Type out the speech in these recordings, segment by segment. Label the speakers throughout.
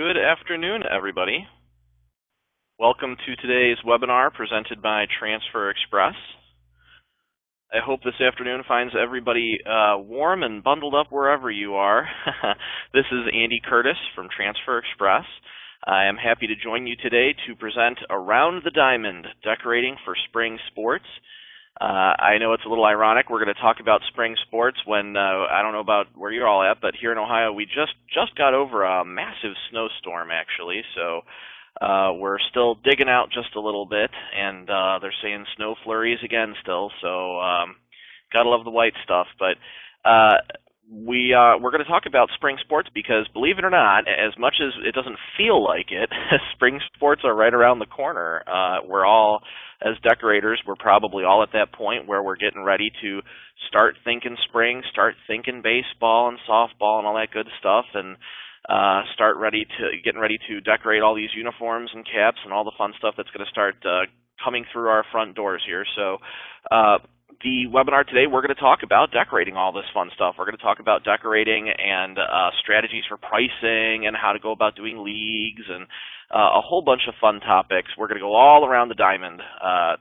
Speaker 1: Good afternoon, everybody. Welcome to today's webinar presented by Transfer Express. I hope this afternoon finds everybody warm and bundled up wherever you are. This is Andy Curtis from Transfer Express. I am happy to join you today to present Around the Diamond, Decorating for Spring Sports. I know it's a little ironic. We're going to talk about spring sports when, I don't know about where you're all at, but here in Ohio we just got over a massive snowstorm, actually. So we're still digging out just a little bit, and they're saying snow flurries again still. So gotta love the white stuff. But we're going to talk about spring sports because, believe it or not, as much as it doesn't feel like it, spring sports are right around the corner. We're all, as decorators, we're probably all at that point where we're getting ready to start thinking spring, start thinking baseball and softball and all that good stuff, and getting ready to decorate all these uniforms and caps and all the fun stuff that's going to start coming through our front doors here. So the webinar today, we're going to talk about decorating all this fun stuff. We're going to talk about decorating and strategies for pricing and how to go about doing leagues and a whole bunch of fun topics. We're going to go all around the diamond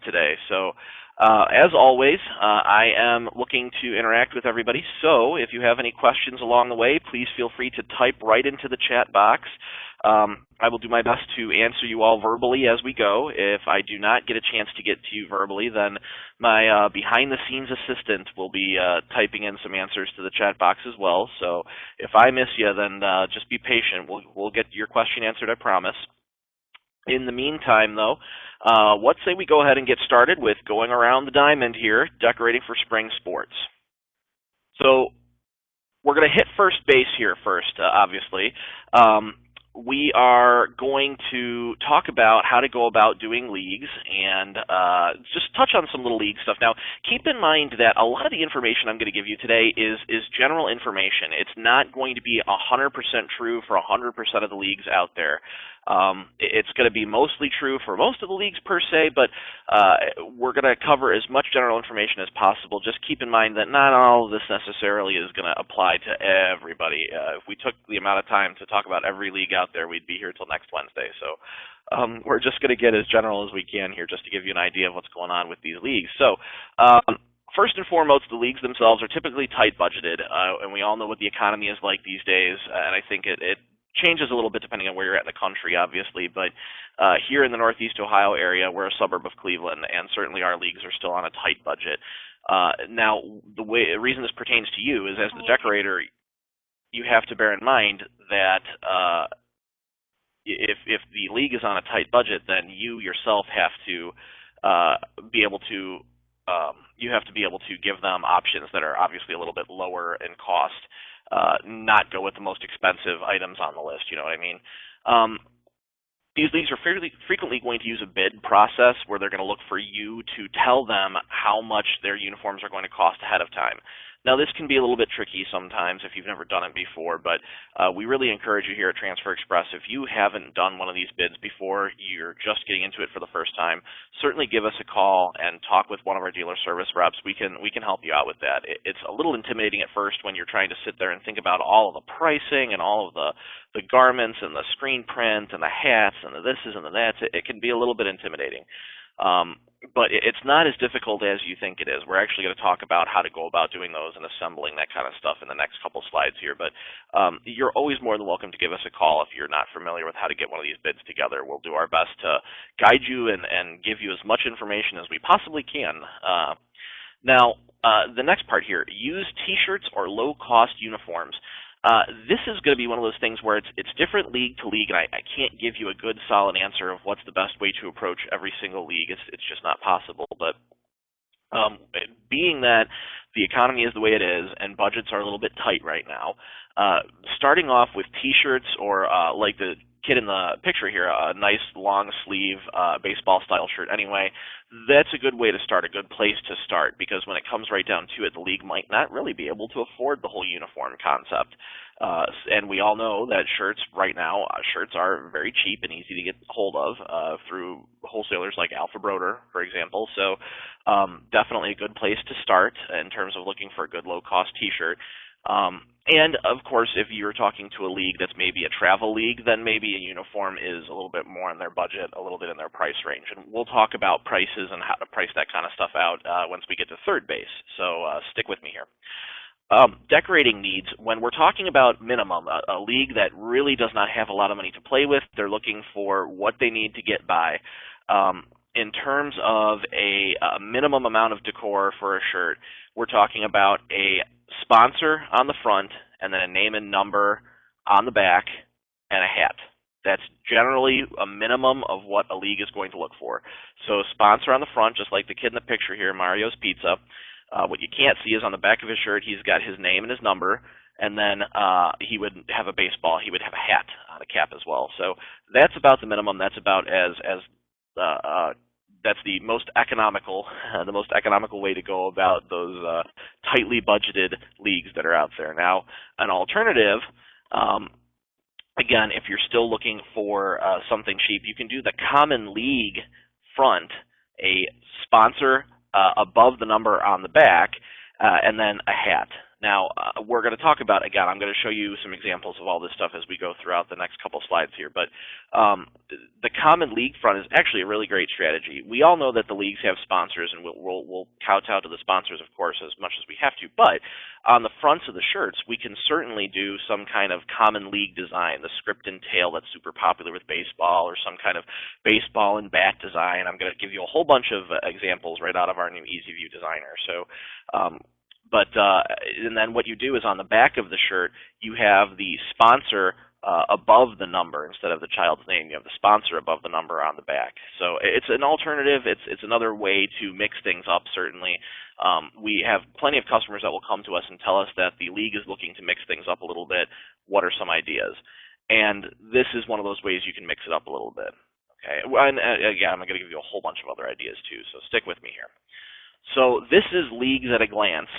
Speaker 1: today. So as always, I am looking to interact with everybody. So if you have any questions along the way, please feel free to type right into the chat box. I will do my best to answer you all verbally as we go. If I do not get a chance to get to you verbally, then my behind-the-scenes assistant will be typing in some answers to the chat box as well. So if I miss you, then just be patient. We'll get your question answered, I promise. In the meantime, though, let's say we go ahead and get started with going around the diamond here, decorating for spring sports. So we're going to hit first base here first, obviously. We are going to talk about how to go about doing leagues and just touch on some little league stuff. Now, keep in mind that a lot of the information I'm going to give you today is general information. It's not going to be 100% true for 100% of the leagues out there. It's going to be mostly true for most of the leagues per se, but we're going to cover as much general information as possible. Just keep in mind that not all of this necessarily is going to apply to everybody. If we took the amount of time to talk about every league out there, we'd be here till next Wednesday. So we're just going to get as general as we can here just to give you an idea of what's going on with these leagues. So first and foremost, the leagues themselves are typically tight budgeted, and we all know what the economy is like these days, and I think it changes a little bit depending on where you're at in the country, obviously, but here in the Northeast Ohio area, we're a suburb of Cleveland, and certainly our leagues are still on a tight budget. Now, the reason this pertains to you is as the decorator, you have to bear in mind that if the league is on a tight budget, then you yourself have to be able to give them options that are obviously a little bit lower in cost. Not go with the most expensive items on the list, you know what I mean? These leagues are fairly frequently going to use a bid process where they're going to look for you to tell them how much their uniforms are going to cost ahead of time. Now, this can be a little bit tricky sometimes if you've never done it before, but we really encourage you here at Transfer Express, if you haven't done one of these bids before, you're just getting into it for the first time, certainly give us a call and talk with one of our dealer service reps. We can help you out with that. It's a little intimidating at first when you're trying to sit there and think about all of the pricing and all of the garments and the screen print and the hats and the thises and the that's. It can be a little bit intimidating. But it's not as difficult as you think it is. We're actually going to talk about how to go about doing those and assembling that kind of stuff in the next couple slides here. But you're always more than welcome to give us a call if you're not familiar with how to get one of these bids together. We'll do our best to guide you and give you as much information as we possibly can. Now, the next part here, use T-shirts or low-cost uniforms. This is going to be one of those things where it's different league to league, and I can't give you a good solid answer of what's the best way to approach every single league. It's just not possible. But being that the economy is the way it is and budgets are a little bit tight right now, starting off with T-shirts or like the kid in the picture here, a nice long sleeve baseball style shirt anyway, that's a good way to start, a good place to start, because when it comes right down to it, the league might not really be able to afford the whole uniform concept. And we all know that shirts right now, shirts are very cheap and easy to get hold of through wholesalers like Alpha Broder, for example. So definitely a good place to start in terms of looking for a good low-cost T-shirt. And of course, if you're talking to a league that's maybe a travel league, then maybe a uniform is a little bit more in their budget, a little bit in their price range. And we'll talk about prices and how to price that kind of stuff out once we get to third base. So stick with me here. Decorating needs, when we're talking about minimum, a league that really does not have a lot of money to play with, they're looking for what they need to get by. In terms of a minimum amount of decor for a shirt, we're talking about a sponsor on the front and then a name and number on the back and a hat. That's generally a minimum of what a league is going to look for. So sponsor on the front, just like the kid in the picture here, Mario's Pizza. What you can't see is on the back of his shirt, he's got his name and his number, and then he would have a baseball. He would have a hat on a cap as well. So that's about the minimum. That's about that's the most economical, way to go about those tightly budgeted leagues that are out there. Now, an alternative, again, if you're still looking for something cheap, you can do the common league front, a sponsor above the number on the back, and then a hat. Now, we're going to talk about, again, I'm going to show you some examples of all this stuff as we go throughout the next couple slides here, but the common league front is actually a really great strategy. We all know that the leagues have sponsors, and we'll kowtow to the sponsors, of course, as much as we have to, but on the fronts of the shirts, we can certainly do some kind of common league design, the script and tail that's super popular with baseball, or some kind of baseball and bat design. I'm going to give you a whole bunch of examples right out of our new Easy View Designer. So, and then what you do is on the back of the shirt, you have the sponsor above the number instead of the child's name. You have the sponsor above the number on the back. So it's an alternative. It's another way to mix things up, certainly. We have plenty of customers that will come to us and tell us that the league is looking to mix things up a little bit. What are some ideas? And this is one of those ways you can mix it up a little bit. Okay. And again, I'm going to give you a whole bunch of other ideas too, so stick with me here. So this is leagues at a glance.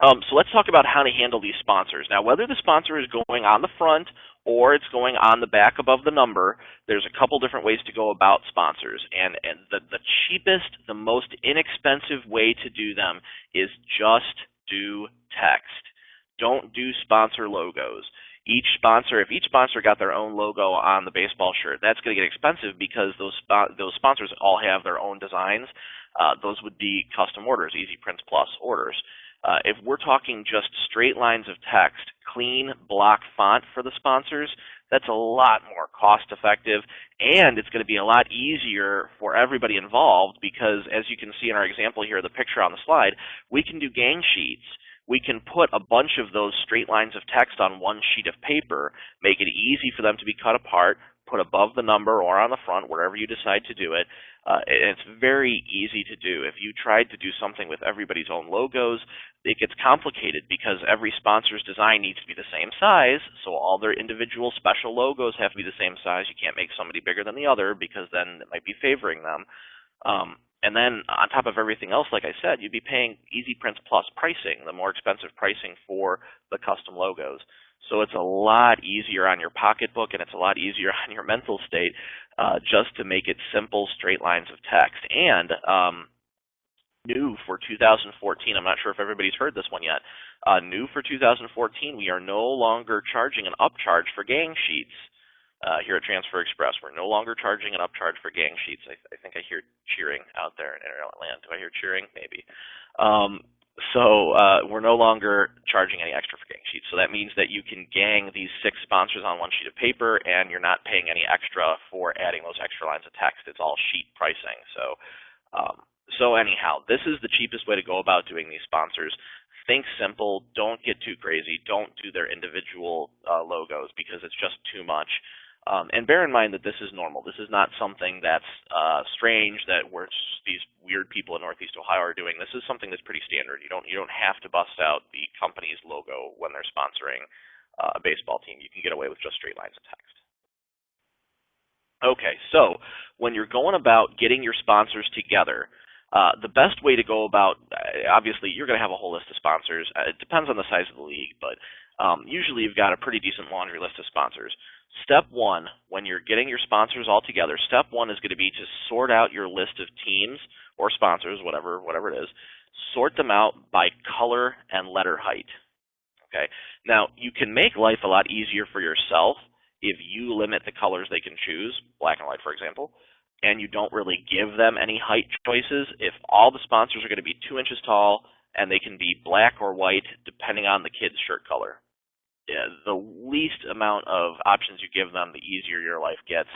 Speaker 1: So let's talk about how to handle these sponsors. Now, whether the sponsor is going on the front or it's going on the back above the number, there's a couple different ways to go about sponsors. And the cheapest, the most inexpensive way to do them is just do text. Don't do sponsor logos. If each sponsor got their own logo on the baseball shirt, that's going to get expensive because those sponsors all have their own designs. Those would be custom orders, Easy Prints Plus orders. If we're talking just straight lines of text, clean block font for the sponsors, that's a lot more cost effective, and it's going to be a lot easier for everybody involved because, as you can see in our example here, the picture on the slide, we can do gang sheets. We can put a bunch of those straight lines of text on one sheet of paper, make it easy for them to be cut apart, put above the number or on the front, wherever you decide to do it. It's very easy to do. If you tried to do something with everybody's own logos, it gets complicated because every sponsor's design needs to be the same size, so all their individual special logos have to be the same size. You can't make somebody bigger than the other because then it might be favoring them. And then on top of everything else, like I said, you'd be paying Easy Prints Plus pricing, the more expensive pricing for the custom logos. So it's a lot easier on your pocketbook and it's a lot easier on your mental state just to make it simple, straight lines of text. And new for 2014, I'm not sure if everybody's heard this one yet, new for 2014, we are no longer charging an upcharge for gang sheets. Here at Transfer Express, we're no longer charging an upcharge for gang sheets. I think I hear cheering out there in internet land. Do I hear cheering? Maybe. So we're no longer charging any extra for gang sheets. So that means that you can gang these 6 sponsors on one sheet of paper, and you're not paying any extra for adding those extra lines of text. It's all sheet pricing. So anyhow, this is the cheapest way to go about doing these sponsors. Think simple. Don't get too crazy. Don't do their individual logos because it's just too much. And bear in mind that this is normal. This is not something that's strange that these weird people in Northeast Ohio are doing. This is something that's pretty standard. You don't have to bust out the company's logo when they're sponsoring a baseball team. You can get away with just straight lines of text. Okay, so when you're going about getting your sponsors together, the best way to go about, obviously, you're going to have a whole list of sponsors. It depends on the size of the league, but usually you've got a pretty decent laundry list of sponsors. Step 1, when you're getting your sponsors all together, step 1 is going to be to sort out your list of teams or sponsors, whatever it is. Sort them out by color and letter height. Okay. Now, you can make life a lot easier for yourself if you limit the colors they can choose, black and white, for example, and you don't really give them any height choices. If all the sponsors are going to be 2 inches tall and they can be black or white depending on the kid's shirt color. The least amount of options you give them, the easier your life gets.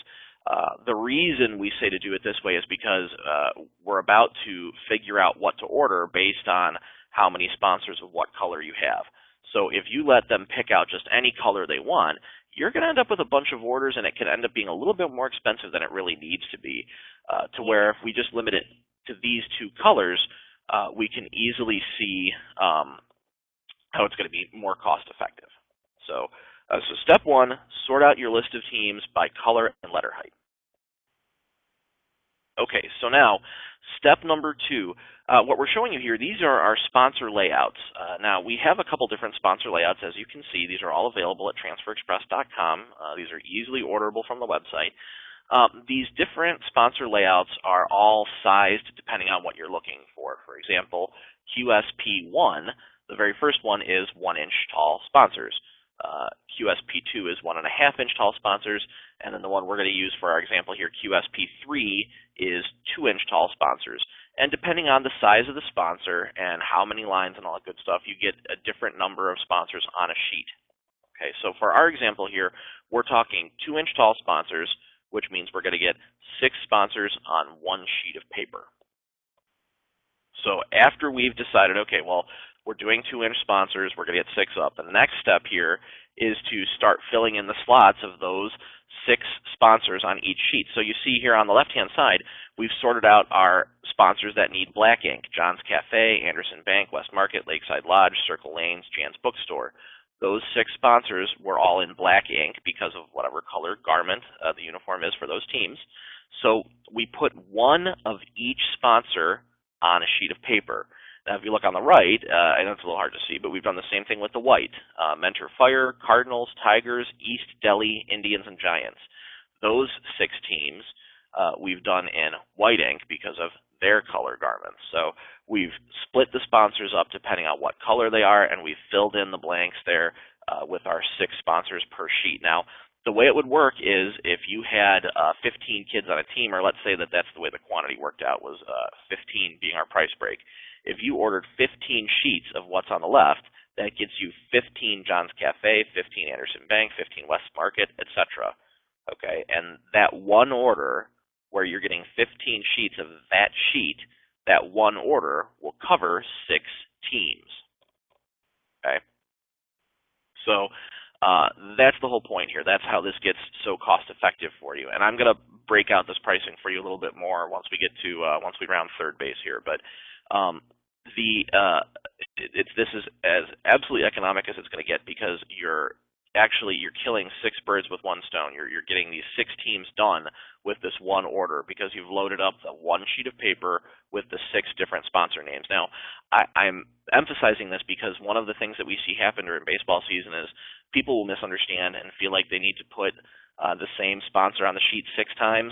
Speaker 1: The reason we say to do it this way is because we're about to figure out what to order based on how many sponsors of what color you have. So if you let them pick out just any color they want, you're going to end up with a bunch of orders, and it can end up being a little bit more expensive than it really needs to be, to where if we just limit it to these 2 colors, we can easily see how it's going to be more cost effective. So step 1, sort out your list of teams by color and letter height. Okay, so now step number 2, what we're showing you here, these are our sponsor layouts. Now, we have a couple different sponsor layouts, as you can see. These are all available at transferexpress.com. These are easily orderable from the website. These different sponsor layouts are all sized depending on what you're looking for. For example, QSP1, the very first one is 1-inch tall sponsors. QSP2 is 1.5-inch tall sponsors, and then the one we're going to use for our example here, QSP3, is 2-inch tall sponsors. And depending on the size of the sponsor and how many lines and all that good stuff, you get a different number of sponsors on a sheet. Okay, so for our example here, we're talking 2-inch tall sponsors, which means we're going to get 6 sponsors on 1 sheet of paper. So after we've decided, okay, well, we're doing 2-inch sponsors, we're going to get 6 up. And the next step here is to start filling in the slots of those 6 sponsors on each sheet. So you see here on the left-hand side, we've sorted out our sponsors that need black ink: John's Cafe, Anderson Bank, West Market, Lakeside Lodge, Circle Lanes, Jan's Bookstore. Those 6 sponsors were all in black ink because of whatever color garment the uniform is for those teams. So we put 1 of each sponsor on a sheet of paper. Now, if you look on the right, I know it's a little hard to see, but we've done the same thing with the white. Mentor Fire, Cardinals, Tigers, East, Delhi, Indians, and Giants. Those 6 teams we've done in white ink because of their color garments. So we've split the sponsors up depending on what color they are, and we've filled in the blanks there with our 6 sponsors per sheet. Now, the way it would work is if you had 15 kids on a team, or let's say that that's the way the quantity worked out, was 15 being our price break. If you ordered 15 sheets of what's on the left, that gets you 15 John's Cafe, 15 Anderson Bank, 15 West Market, etc. Okay, and that one order where you're getting 15 sheets of that sheet, that one order will cover 6 teams. Okay, so that's the whole point here. That's how this gets so cost effective for you. And I'm going to break out this pricing for you a little bit more once we get to once we round third base here. But this is as absolutely economic as it's going to get, because you're killing 6 birds with 1 stone. You're getting these 6 teams done with this one order because you've loaded up the 1 sheet of paper with the 6 different sponsor names. Now, I'm emphasizing this because one of the things that we see happen during baseball season is people will misunderstand and feel like they need to put the same sponsor on the sheet 6 times.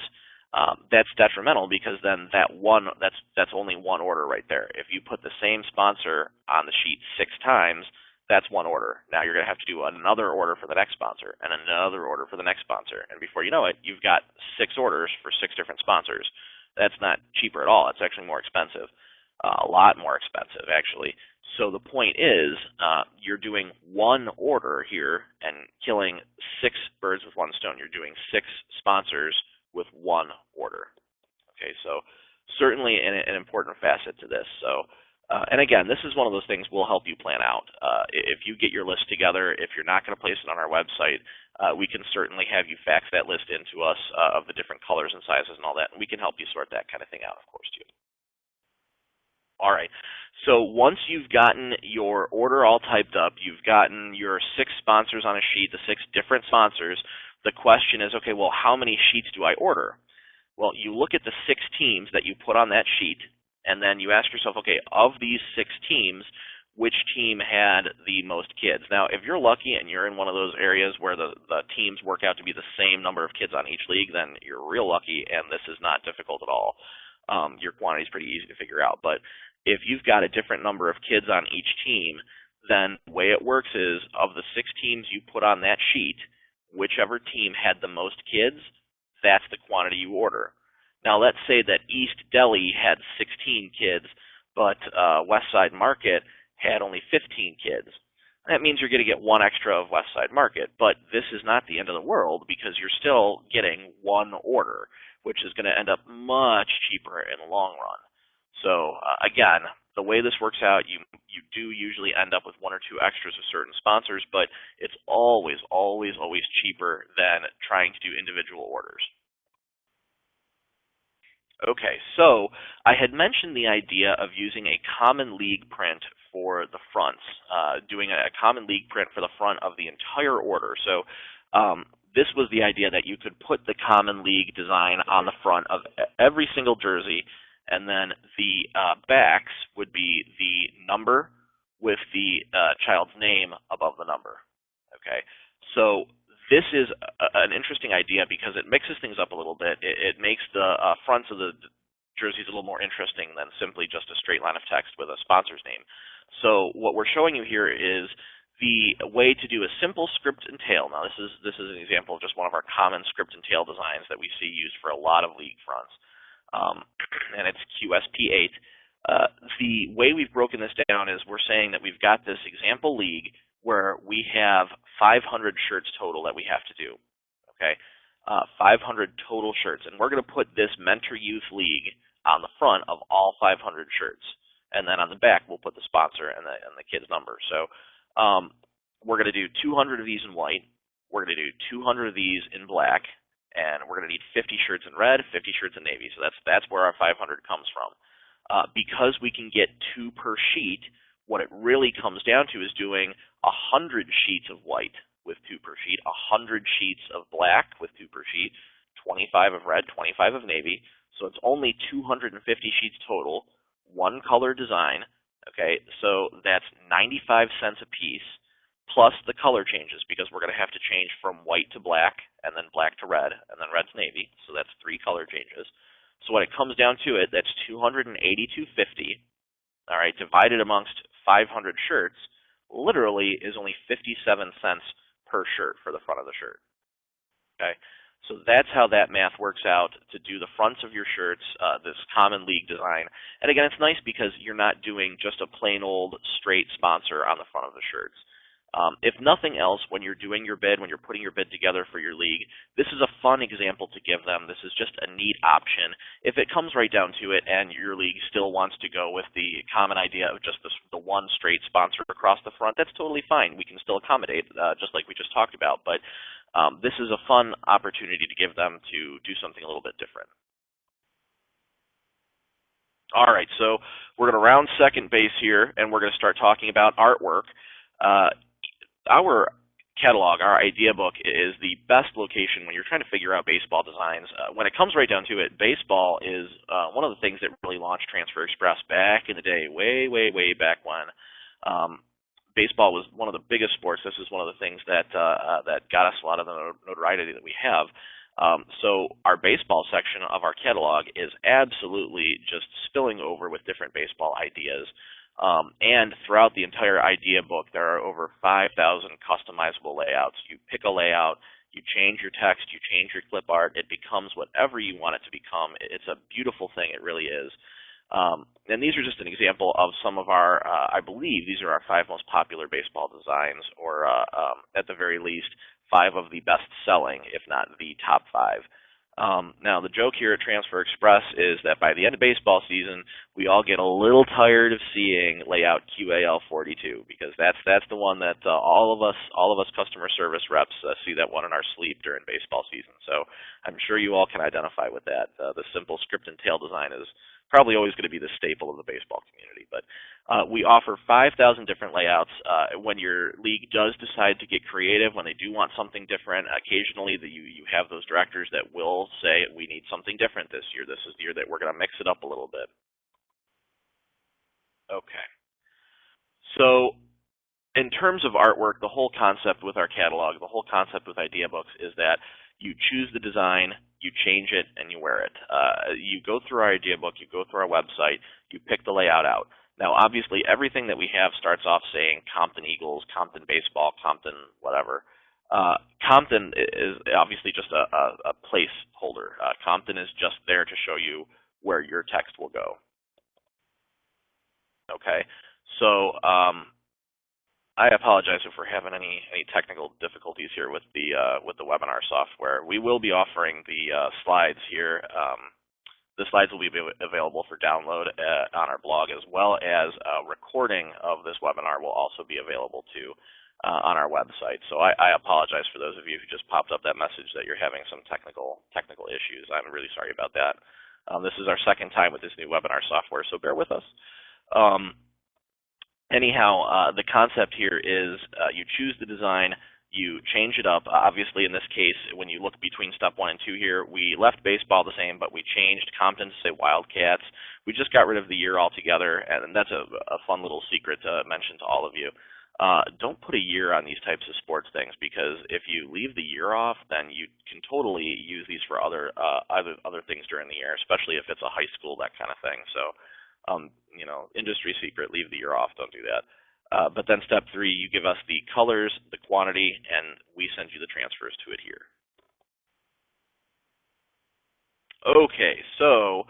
Speaker 1: That's detrimental, because then that's only one order right there. If you put the same sponsor on the sheet 6 times, that's one order. Now you're going to have to do another order for the next sponsor and another order for the next sponsor. And before you know it, you've got 6 orders for 6 different sponsors. That's not cheaper at all. It's actually more expensive, a lot more expensive, actually. So the point is, you're doing one order here and killing 6 birds with 1 stone. You're doing 6 sponsors with 1 order. Okay, so certainly an important facet to this. So, and again, this is one of those things we'll help you plan out. If you get your list together, if you're not going to place it on our website, we can certainly have you fax that list into us of the different colors and sizes and all that, and we can help you sort that kind of thing out, of course, too. All right, so once you've gotten your order all typed up, you've gotten your 6 sponsors on a sheet, the 6 different sponsors, the question is, okay, well, how many sheets do I order? Well, you look at the 6 teams that you put on that sheet, and then you ask yourself, okay, of these 6 teams, which team had the most kids? Now, if you're lucky and you're in one of those areas where the teams work out to be the same number of kids on each league, then you're real lucky, and this is not difficult at all. Your quantity is pretty easy to figure out. But if you've got a different number of kids on each team, then the way it works is, of the 6 teams you put on that sheet, whichever team had the most kids, that's the quantity you order. Now let's say that East Delhi had 16 kids, but West Side Market had only 15 kids. That means you're going to get 1 extra of West Side Market, but this is not the end of the world because you're still getting 1 order, which is going to end up much cheaper in the long run. So again, the way this works out, you do usually end up with 1 or 2 extras of certain sponsors, but it's always cheaper than trying to do individual orders. Okay, so I had mentioned the idea of using a common league print for the fronts, doing a common league print for the front of the entire order. So this was the idea that you could put the common league design on the front of every single jersey, and then the backs would be the number with the child's name above the number. Okay, so this is an interesting idea because it mixes things up a little bit. It makes the fronts of the jerseys a little more interesting than simply just a straight line of text with a sponsor's name. So what we're showing you here is the way to do a simple script and tail. Now this is an example of just one of our common script and tail designs that we see used for a lot of league fronts, and it's QSP8. The way we've broken this down is we're saying that we've got this example league where we have 500 shirts total that we have to do, okay? 500 total shirts, and we're going to put this Mentor Youth League on the front of all 500 shirts, and then on the back we'll put the sponsor and the kid's number. So we're going to do 200 of these in white, we're going to do 200 of these in black, and we're going to need 50 shirts in red, 50 shirts in navy. So that's where our 500 comes from. Because we can get 2 per sheet, what it really comes down to is doing 100 sheets of white with 2 per sheet, 100 sheets of black with 2 per sheet, 25 of red, 25 of navy. So it's only 250 sheets total, 1 color design. Okay, so that's 95 cents a piece, plus the color changes because we're going to have to change from white to black, and then black to red, and then red to navy. So that's 3 color changes. So when it comes down to it, that's $282.50. All right, divided amongst 500 shirts, literally is only 57 cents per shirt for the front of the shirt. Okay, so that's how that math works out to do the fronts of your shirts, this common league design. And again, it's nice because you're not doing just a plain old straight sponsor on the front of the shirts. If nothing else, when you're doing your bid, when you're putting your bid together for your league, this is a fun example to give them. This is just a neat option. If it comes right down to it and your league still wants to go with the common idea of just the one straight sponsor across the front, that's totally fine. We can still accommodate, just like we just talked about. But this is a fun opportunity to give them to do something a little bit different. All right, so we're going to round second base here, and we're going to start talking about artwork. Our catalog, our idea book, is the best location when you're trying to figure out baseball designs. When it comes right down to it, baseball is one of the things that really launched Transfer Express back in the day, way back when. Baseball was one of the biggest sports. This is one of the things that got us a lot of the notoriety that we have. So our baseball section of our catalog is absolutely just spilling over with different baseball ideas. And throughout the entire idea book, there are over 5,000 customizable layouts. You pick a layout, you change your text, you change your clip art, it becomes whatever you want it to become. It's a beautiful thing, it really is. And these are just an example of some of our, I believe these are our 5 most popular baseball designs, or at the very least, 5 of the best selling, if not the top 5. Now, the joke here at Transfer Express is that by the end of baseball season, we all get a little tired of seeing layout QAL42 because that's the one that all of us customer service reps see that one in our sleep during baseball season. So I'm sure you all can identify with that. The simple script and tail design is probably always going to be the staple of the baseball community. But we offer 5,000 different layouts. When your league does decide to get creative, when they do want something different, occasionally you have those directors that will say, we need something different this year. This is the year that we're going to mix it up a little bit. Okay. So in terms of artwork, the whole concept with our catalog, the whole concept with idea books is that you choose the design, you change it, and you wear it. You go through our idea book, you go through our website, you pick the layout out. Now, obviously, everything that we have starts off saying Compton Eagles, Compton Baseball, Compton whatever. Compton is obviously just a placeholder. Compton is just there to show you where your text will go. Okay, so I apologize if we're having any technical difficulties here with the webinar software. We will be offering the slides here. The slides will be available for download on our blog, as well as a recording of this webinar will also be available too on our website. So I apologize for those of you who just popped up that message that you're having some technical issues. I'm really sorry about that. This is our second time with this new webinar software, so bear with us. Anyhow, the concept here is you choose the design, you change it up. Obviously, in this case, when you look between step 1 and 2 here, we left baseball the same, but we changed Compton to say Wildcats. We just got rid of the year altogether, and that's a fun little secret to mention to all of you. Don't put a year on these types of sports things, because if you leave the year off, then you can totally use these for other things during the year, especially if it's a high school, that kind of thing. So, you know, industry secret, leave the year off. Don't do that. But then step 3, you give us the colors, the quantity, and we send you the transfers to adhere. Okay, so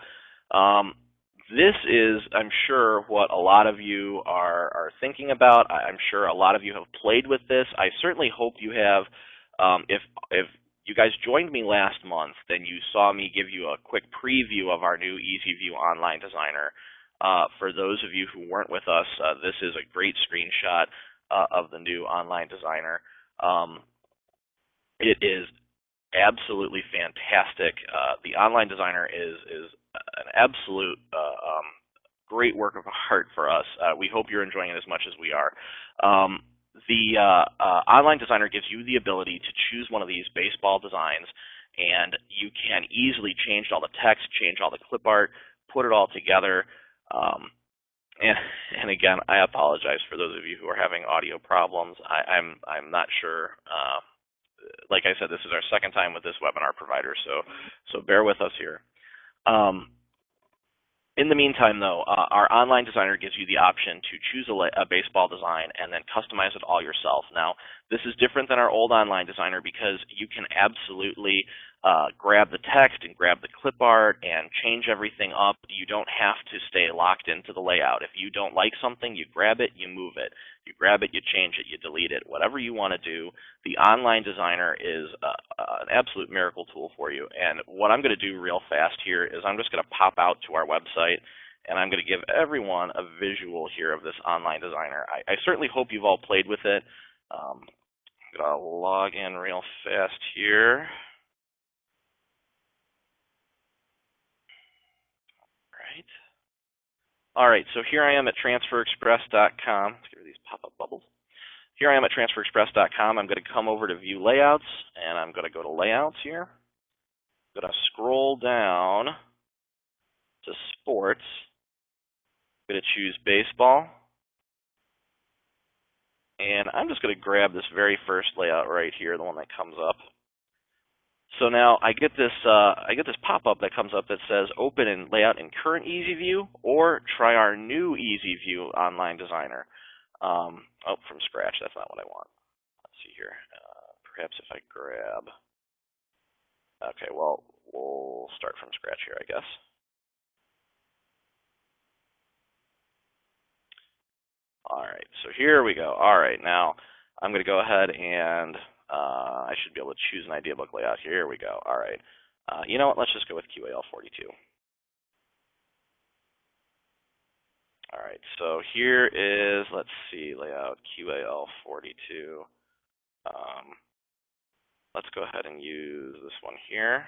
Speaker 1: this is, I'm sure, what a lot of you are thinking about. I'm sure a lot of you have played with this. I certainly hope you have. If you guys joined me last month, then you saw me give you a quick preview of our new Easy View Online Designer. For those of you who weren't with us, this is a great screenshot of the new Online Designer. It is absolutely fantastic. The Online Designer is an absolute great work of art for us. We hope you're enjoying it as much as we are. The Online Designer gives you the ability to choose one of these baseball designs, and you can easily change all the text, change all the clip art, put it all together. And again, I apologize for those of you who are having audio problems. I'm not sure. Like I said, this is our second time with this webinar provider, so bear with us here. In the meantime, though, our Online Designer gives you the option to choose a baseball design and then customize it all yourself. Now, this is different than our old Online Designer because you can absolutely grab the text and grab the clip art and change everything up. You don't have to stay locked into the layout. If you don't like something, you grab it, you move it. You grab it, you change it, you delete it. Whatever you want to do, the Online Designer is an absolute miracle tool for you. And what I'm going to do real fast here is I'm just going to pop out to our website, and I'm going to give everyone a visual here of this Online Designer. I certainly hope you've all played with it. I'm going to log in real fast here. All right, so here I am at transferexpress.com. Let's get rid of these pop-up bubbles. Here I am at transferexpress.com. I'm going to come over to View Layouts, and I'm going to go to Layouts here. I'm going to scroll down to Sports. I'm going to choose Baseball. And I'm just going to grab this very first layout right here, the one that comes up. So now I get this pop-up that comes up that says open and layout in current Easy View, or try our new Easy View Online Designer. Oh, from scratch, that's not what I want. Let's see here. Perhaps if I grab. Okay, well, we'll start from scratch here, I guess. All right, so here we go. All right, now I'm going to go ahead and I should be able to choose an idea book layout here. Here we go. All right. You know what? Let's just go with QAL42. All right. So here is, let's see, layout QAL42. Let's go ahead and use this one here.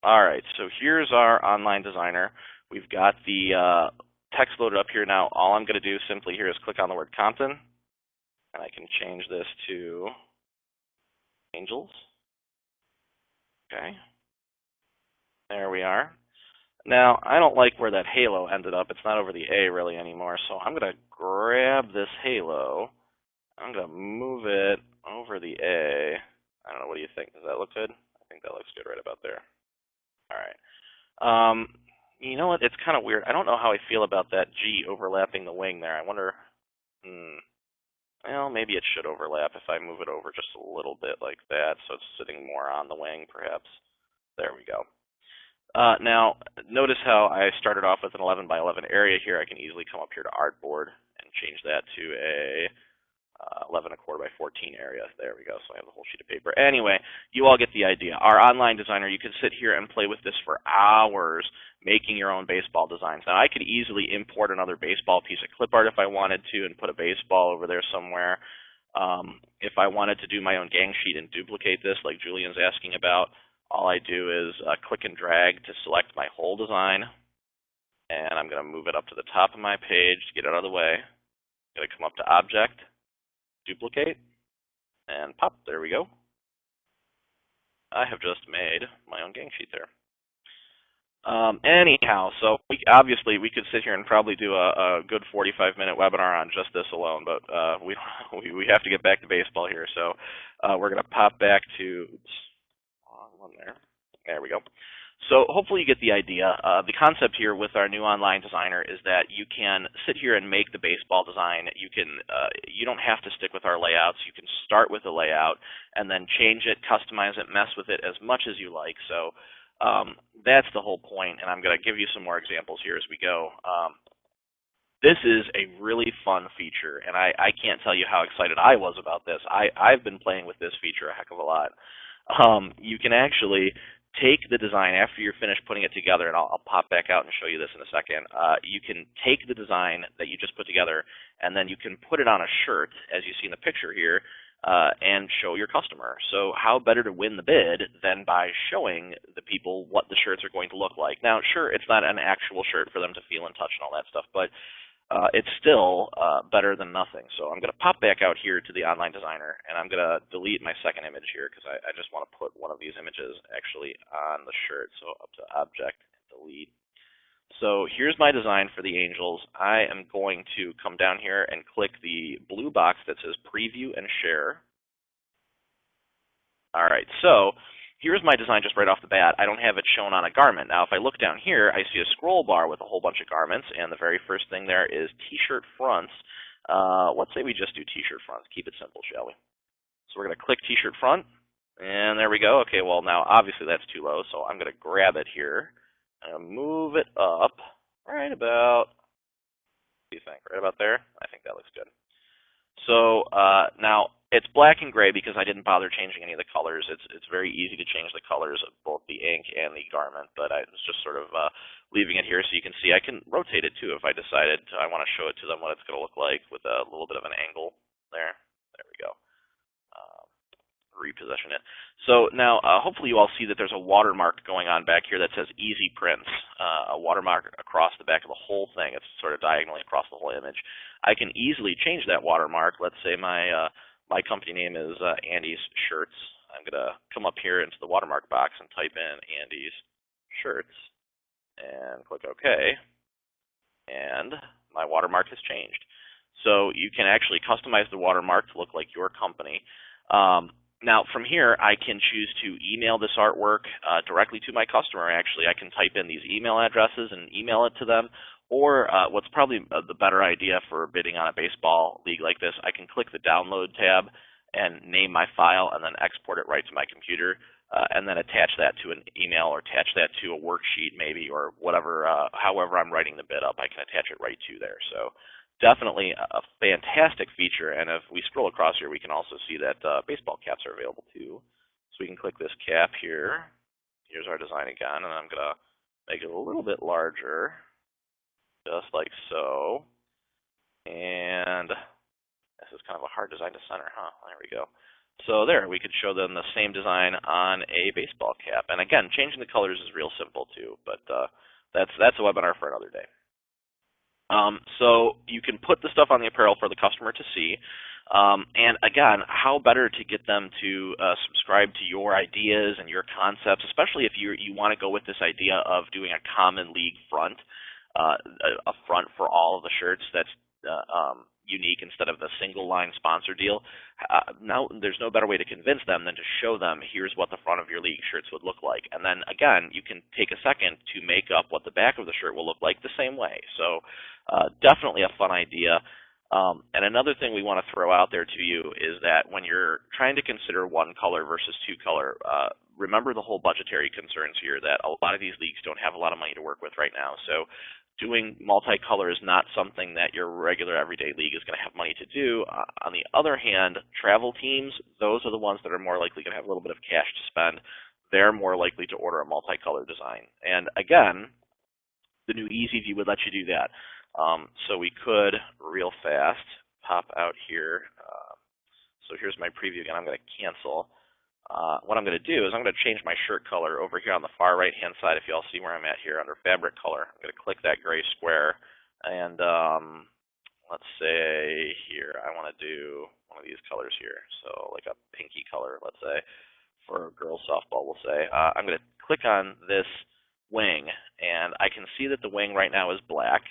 Speaker 1: All right. So here's our Online Designer. We've got the text loaded up here now. All I'm going to do simply here is click on the word Compton. And I can change this to Angels. Okay. There we are. Now, I don't like where that halo ended up. It's not over the A really anymore. So I'm going to grab this halo. I'm going to move it over the A. I don't know. What do you think? Does that look good? I think that looks good right about there. All right. You know what? It's kind of weird. I don't know how I feel about that G overlapping the wing there. I wonder, well, maybe it should overlap if I move it over just a little bit like that, so it's sitting more on the wing, perhaps. There we go. Now, notice how I started off with an 11 by 11 area here. I can easily come up here to artboard and change that to a 11 1/4 by 14 area. There we go. So I have the whole sheet of paper. Anyway, you all get the idea. Our online designer, you can sit here and play with this for hours, making your own baseball designs. Now, I could easily import another baseball piece of clip art if I wanted to and put a baseball over there somewhere. If I wanted to do my own gang sheet and duplicate this, like Julian's asking about, all I do is click and drag to select my whole design, and I'm going to move it up to the top of my page to get it out of the way. I'm going to come up to Object, Duplicate, and pop. There we go. I have just made my own gang sheet there. Anyhow, so obviously we could sit here and probably do a good 45-minute webinar on just this alone, but we have to get back to baseball here. So we're going to pop back to, oops, wrong one there. There we go. So hopefully you get the idea. The concept here with our new online designer is that you can sit here and make the baseball design. You don't have to stick with our layouts. You can start with a layout and then change it, customize it, mess with it as much as you like. So that's the whole point, and I'm going to give you some more examples here as we go. This is a really fun feature, and I can't tell you how excited I was about this. I've been playing with this feature a heck of a lot. You can actually take the design after you're finished putting it together, and I'll pop back out and show you this in a second. You can take the design that you just put together, and then you can put it on a shirt, as you see in the picture here, and show your customer. So how better to win the bid than by showing the people what the shirts are going to look like. Now, sure, it's not an actual shirt for them to feel and touch and all that stuff, but it's still better than nothing. So I'm going to pop back out here to the online designer, and I'm going to delete my second image here because I just want to put one of these images actually on the shirt. So up to Object, Delete. So here's my design for the Angels. I am going to come down here and click the blue box that says Preview and Share. All right, so here's my design just right off the bat. I don't have it shown on a garment. Now, if I look down here, I see a scroll bar with a whole bunch of garments, and the very first thing there is T-shirt fronts. Let's say we just do T-shirt fronts. Keep it simple, shall we? So we're going to click T-shirt front, and there we go. Okay, well, now, obviously, that's too low, so I'm going to grab it here and move it up right about, what do you think, right about there? I think that looks good. So now, it's black and gray because I didn't bother changing any of the colors. It's very easy to change the colors of both the ink and the garment, but I was just sort of leaving it here so you can see. I can rotate it too if I decided I want to show it to them what it's going to look like with a little bit of an angle there. There we go. Reposition it. So now hopefully you all see that there's a watermark going on back here that says Easy Prints, a watermark across the back of the whole thing. It's sort of diagonally across the whole image. I can easily change that watermark. Let's say my company name is Andy's Shirts. I'm going to come up here into the watermark box and type in Andy's Shirts and click OK. And my watermark has changed. So you can actually customize the watermark to look like your company. Now, from here, I can choose to email this artwork directly to my customer. Actually, I can type in these email addresses and email it to them. Or what's probably the better idea for bidding on a baseball league like this, I can click the Download tab and name my file and then export it right to my computer and then attach that to an email or attach that to a worksheet maybe or whatever, however I'm writing the bid up, I can attach it right to there. So definitely a fantastic feature, and if we scroll across here, we can also see that baseball caps are available too. So we can click this cap here. Here's our design again, and I'm going to make it a little bit larger, just like so. And this is kind of a hard design to center, huh? There we go. So there, we could show them the same design on a baseball cap. And again, changing the colors is real simple too, but that's a webinar for another day. So you can put the stuff on the apparel for the customer to see. And again, how better to get them to subscribe to your ideas and your concepts, especially if you want to go with this idea of doing a common league front, a front for all of the shirts. That's unique instead of the single line sponsor deal. Now there's no better way to convince them than to show them here's what the front of your league shirts would look like. And then again, you can take a second to make up what the back of the shirt will look like the same way. So definitely a fun idea. And another thing we want to throw out there to you is that when you're trying to consider one color versus two color, remember the whole budgetary concerns here, that a lot of these leagues don't have a lot of money to work with right now. So doing multicolor is not something that your regular everyday league is going to have money to do. On the other hand, travel teams, those are the ones that are more likely going to have a little bit of cash to spend. They're more likely to order a multicolor design. And again, the new Easy View would let you do that. So we could, real fast, pop out here. So here's my preview again. I'm going to cancel. What I'm going to do is I'm going to change my shirt color over here on the far right-hand side, if you all see where I'm at here, under fabric color. I'm going to click that gray square, and let's say here I want to do one of these colors here, so like a pinky color, let's say, for girls softball, we'll say. I'm going to click on this wing, and I can see that the wing right now is black,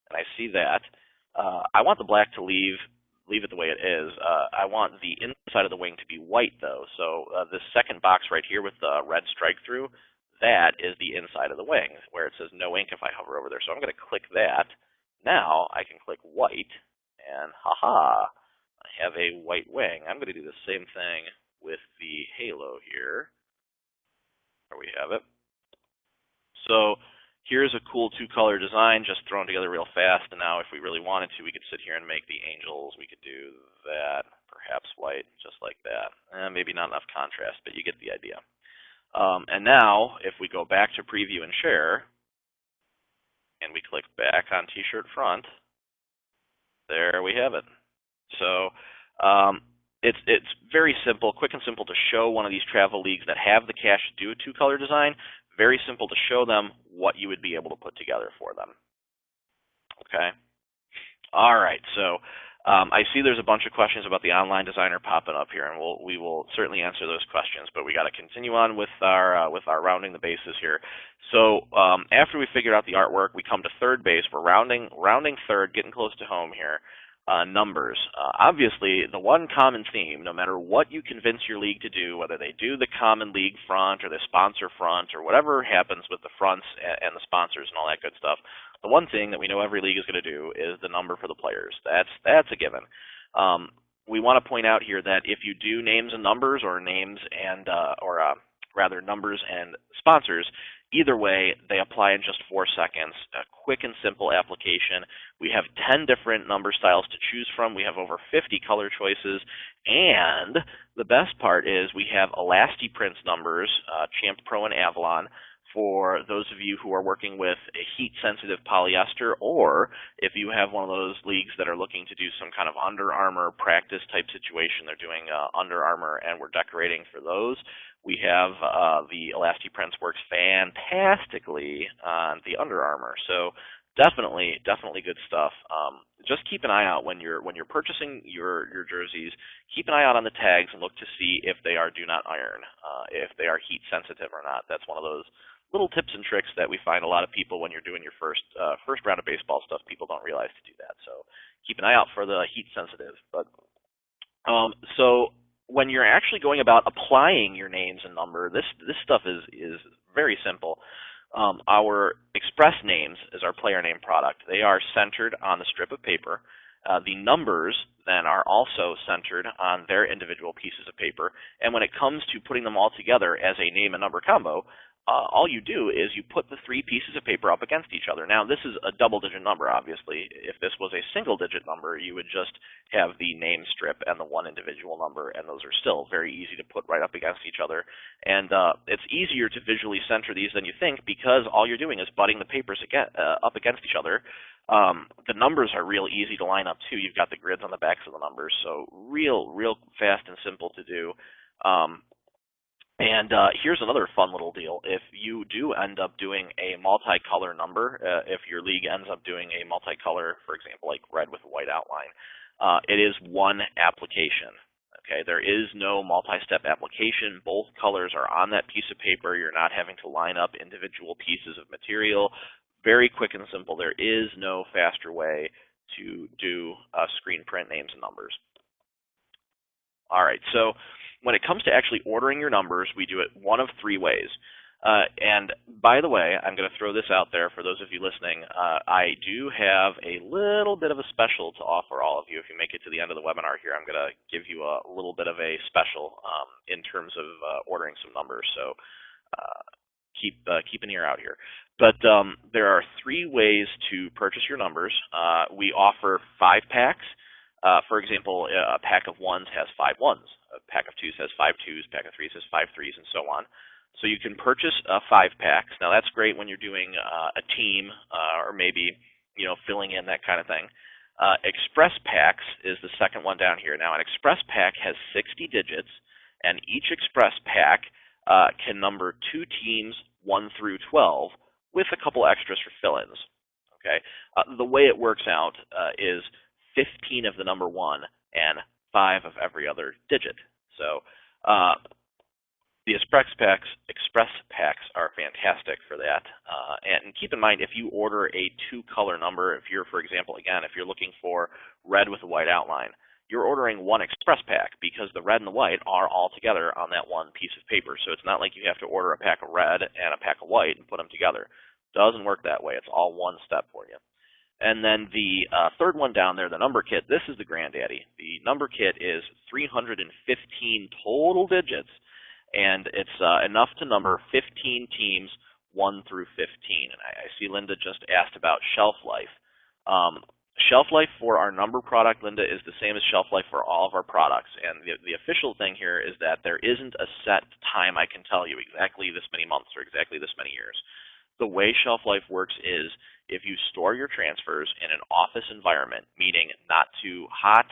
Speaker 1: and I see that. I want the black to leave it the way it is. I want the inside of the wing to be white, though. So this second box right here with the red strike through, that is the inside of the wing, where it says no ink if I hover over there. So I'm going to click that. Now I can click white, and haha, I have a white wing. I'm going to do the same thing with the halo here. There we have it. So here's a cool two-color design just thrown together real fast, and now if we really wanted to, we could sit here and make the angels. We could do that, perhaps white, just like that. Maybe not enough contrast, but you get the idea. And now, if we go back to preview and share, and we click back on T-shirt front, there we have it. So it's very simple, quick and simple to show one of these travel leagues that have the cash to do a two-color design. Very simple to show them what you would be able to put together for them. Okay. All right. So I see there's a bunch of questions about the online designer popping up here, and we will certainly answer those questions. But we got to continue on with our rounding the bases here. So after we figured out the artwork, we come to third base. We're rounding third, getting close to home here. Numbers. Obviously, the one common theme, no matter what you convince your league to do, whether they do the common league front or the sponsor front or whatever happens with the fronts and the sponsors and all that good stuff, the one thing that we know every league is going to do is the number for the players. That's a given. We want to point out here that if you do names and numbers, or names and rather numbers and sponsors, either way, they apply in just 4 seconds. A quick and simple application. We have 10 different number styles to choose from. We have over 50 color choices. And the best part is we have ElastiPrints numbers, Champ Pro and Avalon, for those of you who are working with a heat-sensitive polyester, or if you have one of those leagues that are looking to do some kind of Under Armour practice type situation, they're doing Under Armour and we're decorating for those. We have the ElastiPrints works fantastically on the Under Armour. So definitely good stuff. Just keep an eye out when you're purchasing your jerseys. Keep an eye out on the tags and look to see if they are do not iron, if they are heat sensitive or not. That's one of those little tips and tricks that we find a lot of people when you're doing your first round of baseball stuff. People don't realize to do that. So keep an eye out for the heat sensitive. But so when you're actually going about applying your names and number, this stuff is very simple. Our Express names is our player name product. They are centered on the strip of paper. The numbers then are also centered on their individual pieces of paper. And when it comes to putting them all together as a name and number combo, all you do is you put the 3 pieces of paper up against each other. Now, this is a double-digit number, obviously. If this was a single-digit number, you would just have the name strip and the one individual number, and those are still very easy to put right up against each other. And it's easier to visually center these than you think, because all you're doing is butting the papers up against each other. The numbers are real easy to line up, too. You've got the grids on the backs of the numbers, so real fast and simple to do. And here's another fun little deal. If you do end up doing a multicolor number, if your league ends up doing a multicolor, for example, like red with a white outline, it is one application. Okay, there is no multi-step application. Both colors are on that piece of paper. You're not having to line up individual pieces of material. Very quick and simple. There is no faster way to do screen print names and numbers. All right, so when it comes to actually ordering your numbers, we do it one of three ways. And by the way, I'm going to throw this out there for those of you listening. I do have a little bit of a special to offer all of you. If you make it to the end of the webinar here, I'm going to give you a little bit of a special in terms of ordering some numbers. So keep an ear out here. But there are three ways to purchase your numbers. We offer 5-packs. For example, a pack of ones has 5 ones. A pack of twos has 5 twos. A pack of threes has 5 threes, and so on. So you can purchase 5-packs. Now that's great when you're doing a team or maybe filling in, that kind of thing. Express packs is the second one down here. Now an express pack has 60 digits, and each express pack can number 2 teams 1 through 12 with a couple extras for fill-ins. Okay, the way it works out is 15 of the number 1 and 5 of every other digit. So the express packs are fantastic for that. And keep in mind, if you order a 2-color number, if you're, for example, again, if you're looking for red with a white outline, you're ordering 1 express pack because the red and the white are all together on that 1 piece of paper. So it's not like you have to order a pack of red and a pack of white and put them together. Doesn't work that way. It's all one step for you. And then the third one down there, the number kit, this is the granddaddy. The number kit is 315 total digits, and it's enough to number 15 teams 1 through 15. And I see Linda just asked about shelf life. Shelf life for our number product, Linda, is the same as shelf life for all of our products. And the official thing here is that there isn't a set time I can tell you exactly this many months or exactly this many years. The way shelf life works is if you store your transfers in an office environment, meaning not too hot,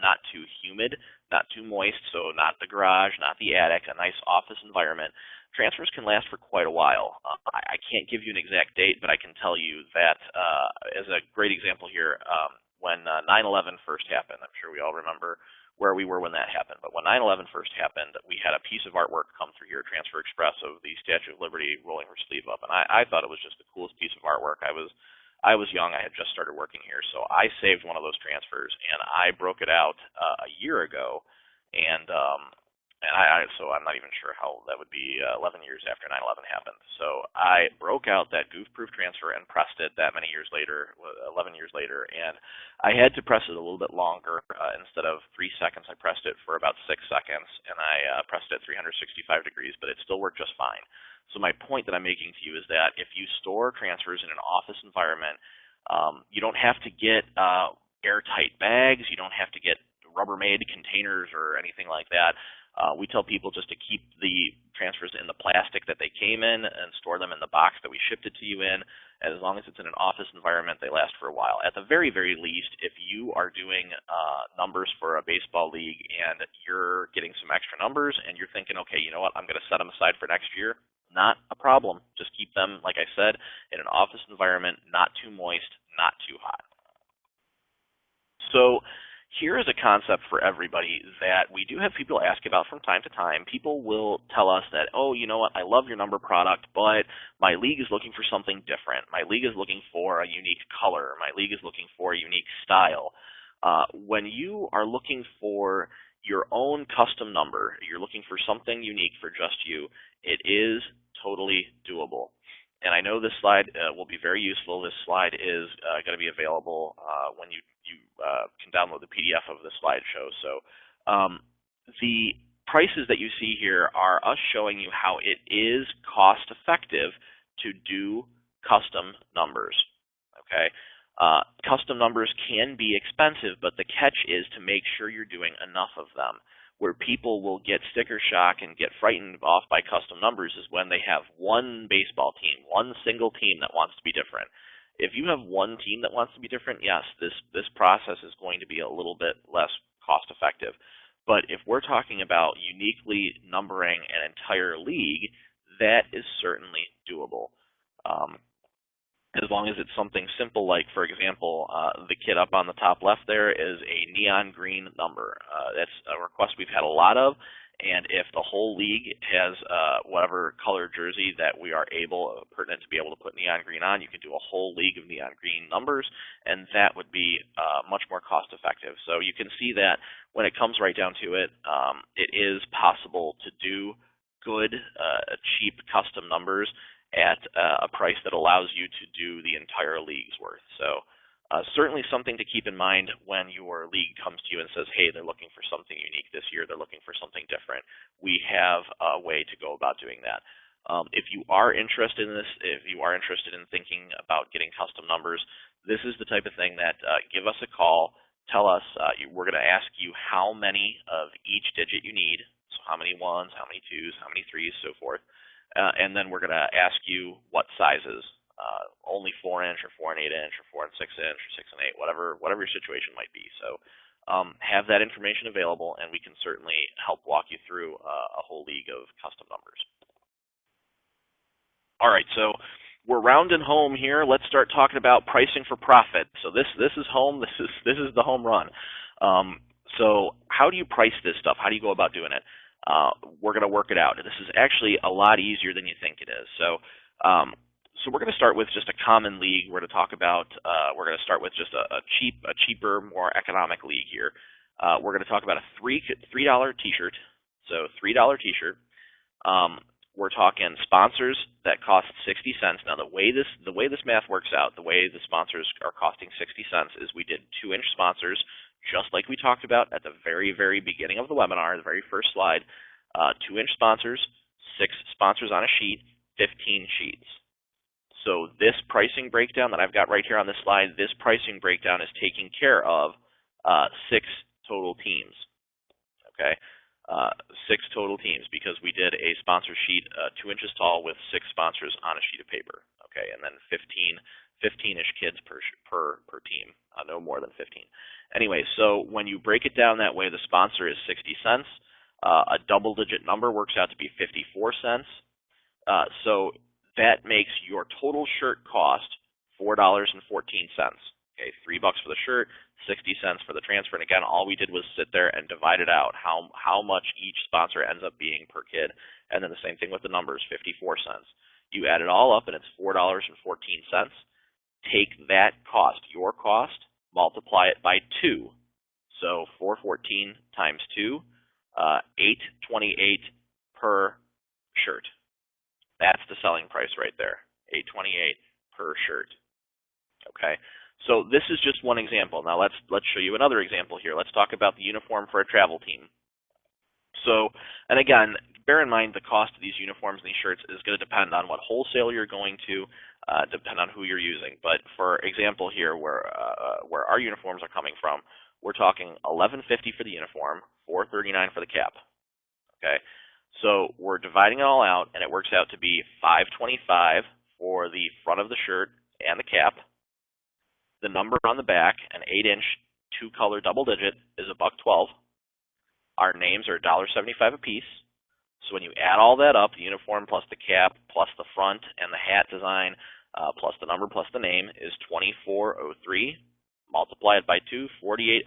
Speaker 1: not too humid, not too moist, so not the garage, not the attic, a nice office environment, transfers can last for quite a while. I can't give you an exact date, but I can tell you that as a great example here, when 9/11 first happened, I'm sure we all remember where we were when that happened. But when 9/11 first happened, we had a piece of artwork come through here, Transfer Express, of the Statue of Liberty rolling her sleeve up, and I thought it was just the coolest piece of artwork. I was young. I had just started working here, so I saved one of those transfers, and I broke it out a year ago, and so I'm not even sure how that would be 11 years after 9/11 happened. So I broke out that goof-proof transfer and pressed it that many years later, 11 years later, and I had to press it a little bit longer. Instead of 3 seconds, I pressed it for about 6 seconds, and I pressed it at 365 degrees, but it still worked just fine. So my point that I'm making to you is that if you store transfers in an office environment, you don't have to get airtight bags. You don't have to get Rubbermaid containers or anything like that. We tell people just to keep the transfers in the plastic that they came in and store them in the box that we shipped it to you in. And as long as it's in an office environment, they last for a while. At the very, very least, if you are doing numbers for a baseball league and you're getting some extra numbers and you're thinking, okay, you know what, I'm going to set them aside for next year, not a problem. Just keep them, like I said, in an office environment, not too moist, not too hot. So here is a concept for everybody that we do have people ask about from time to time. People will tell us that, oh, you know what, I love your number product, but my league is looking for something different. My league is looking for a unique color. My league is looking for a unique style. When you are looking for your own custom number, you're looking for something unique for just you, it is totally doable. And I know this slide will be very useful. This slide is going to be available when you can download the PDF of the slideshow. So the prices that you see here are us showing you how it is cost effective to do custom numbers. Okay, custom numbers can be expensive, but the catch is to make sure you're doing enough of them. Where people will get sticker shock and get frightened off by custom numbers is when they have one baseball team, one single team that wants to be different. If you have one team that wants to be different, yes, this process is going to be a little bit less cost effective. But if we're talking about uniquely numbering an entire league, that is certainly doable. As long as it's something simple like, for example, the kit up on the top left there is a neon green number. That's a request we've had a lot of, And if the whole league has whatever color jersey that we are pertinent to be able to put neon green on, you can do a whole league of neon green numbers, and that would be much more cost effective. So you can see that when it comes right down to it, it is possible to do good, cheap custom numbers at a price that allows you to do the entire league's worth. So certainly something to keep in mind when your league comes to you and says, hey, they're looking for something unique this year, they're looking for something different. We have a way to go about doing that. If you are interested in this, if you are interested in thinking about getting custom numbers, this is the type of thing that give us a call, tell us, we're going to ask you how many of each digit you need, so how many ones, how many twos, how many threes, so forth, and then we're going to ask you what sizes. Only 4-inch or 4 and 8-inch or 4 and 6-inch or 6 and 8, whatever your situation might be. So have that information available, and we can certainly help walk you through a whole league of custom numbers. All right, so we're rounding home here. Let's start talking about pricing for profit. So this is home. This is the home run. So how do you price this stuff? How do you go about doing it? We're going to work it out. This is actually a lot easier than you think it is. So we're going to start with just a common league. We're going to talk about. We're going to start with just a cheaper, more economic league here. We're going to talk about a $3 T-shirt. So $3 T-shirt. We're talking sponsors that cost 60 cents. Now the way this math works out, the way the sponsors are costing 60 cents is we did 2-inch sponsors, just like we talked about at the very, very beginning of the webinar, the very first slide. 2-inch sponsors, 6 sponsors on a sheet, 15 sheets. So this pricing breakdown that I've got right here on this slide, this pricing breakdown is taking care of 6 total teams. Okay, 6 total teams because we did a sponsor sheet 2 inches tall with 6 sponsors on a sheet of paper. Okay, and then 15-ish kids per team, no more than 15. Anyway, so when you break it down that way, the sponsor is 60 cents. A double-digit number works out to be 54 cents. So that makes your total shirt cost $4.14. Okay, $3 for the shirt, 60 cents for the transfer. And again, all we did was sit there and divide it out, how much each sponsor ends up being per kid. And then the same thing with the numbers, 54 cents. You add it all up and it's $4.14. Take that cost, your cost, multiply it by 2. So 414 times 2, $8.28 per shirt. That's the selling price right there, $8.28 per shirt. Okay, so this is just one example. Now let's show you another example here. Let's talk about the uniform for a travel team. So, and again, bear in mind the cost of these uniforms and these shirts is going to depend on what wholesale you're going to, depend on who you're using. But for example here, where our uniforms are coming from, we're talking $11.50 for the uniform, $4.39 for the cap. Okay. So we're dividing it all out, and it works out to be $5.25 for the front of the shirt and the cap. The number on the back, an 8-inch, 2-color double digit, is $1.12. Our names are $1.75 a piece. So when you add all that up, the uniform plus the cap plus the front and the hat design plus the number plus the name is $24.03. Multiply it by 2, $48.06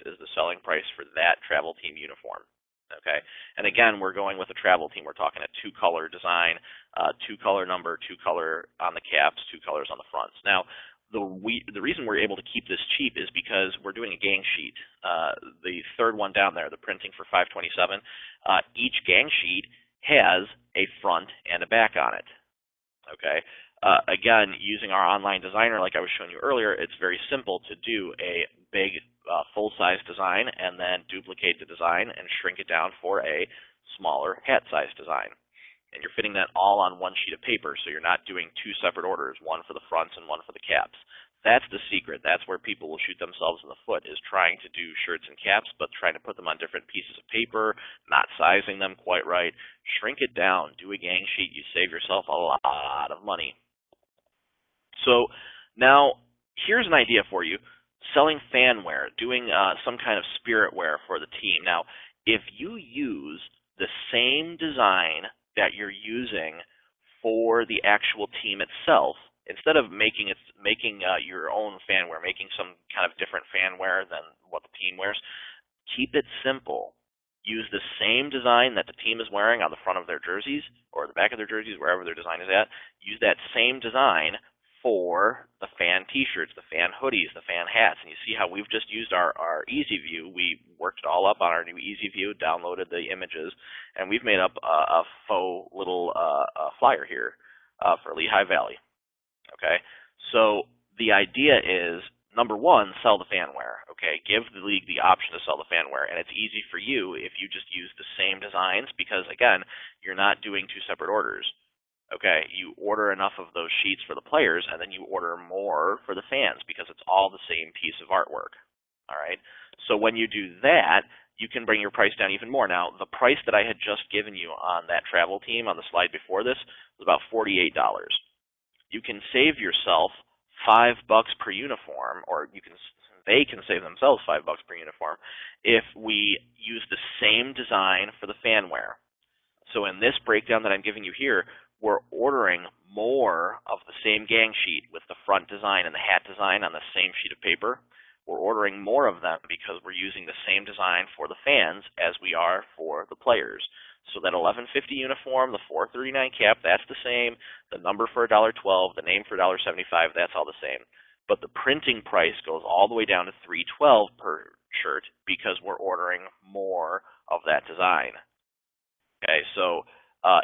Speaker 1: is the selling price for that travel team uniform. Okay, and again, we're going with a travel team. We're talking a 2-color design, 2-color number, 2-color on the caps, 2 colors on the fronts. Now, the reason we're able to keep this cheap is because we're doing a gang sheet. The third one down there, the printing for 527, each gang sheet has a front and a back on it. Okay, again, using our online designer, like I was showing you earlier, it's very simple to do a big full-size design and then duplicate the design and shrink it down for a smaller hat-size design. And you're fitting that all on one sheet of paper, so you're not doing 2 separate orders, one for the fronts and one for the caps. That's the secret. That's where people will shoot themselves in the foot, is trying to do shirts and caps, but trying to put them on different pieces of paper, not sizing them quite right. Shrink it down. Do a gang sheet. You save yourself a lot of money. So now here's an idea for you. Selling fan wear, doing some kind of spirit wear for the team. Now, if you use the same design that you're using for the actual team itself, instead of making your own fan wear, making some kind of different fan wear than what the team wears, keep it simple. use the same design that the team is wearing on the front of their jerseys or the back of their jerseys, wherever their design is at. Use that same design for the fan t-shirts, the fan hoodies, the fan hats. And you see how we've just used our Easy View. We worked it all up on our new Easy View, downloaded the images, and we've made up a faux little flyer here for Lehigh Valley. Okay, so the idea is, number one, sell the fan wear. Okay, give the league the option to sell the fan wear, and it's easy for you if you just use the same designs because, again, you're not doing two separate orders. Okay, you order enough of those sheets for the players, and then you order more for the fans because it's all the same piece of artwork. All right, so when you do that, you can bring your price down even more. Now, the price that I had just given you on that travel team on the slide before this was about $48. You can save yourself $5 per uniform, or they can save themselves $5 per uniform if we use the same design for the fan wear. So in this breakdown that I'm giving you here, we're ordering more of the same gang sheet with the front design and the hat design on the same sheet of paper. We're ordering more of them because we're using the same design for the fans as we are for the players. So that 1150 uniform, the 439 cap, that's the same. The number for $1.12, the name for $1.75, that's all the same. But the printing price goes all the way down to $3.12 per shirt because we're ordering more of that design. Okay, so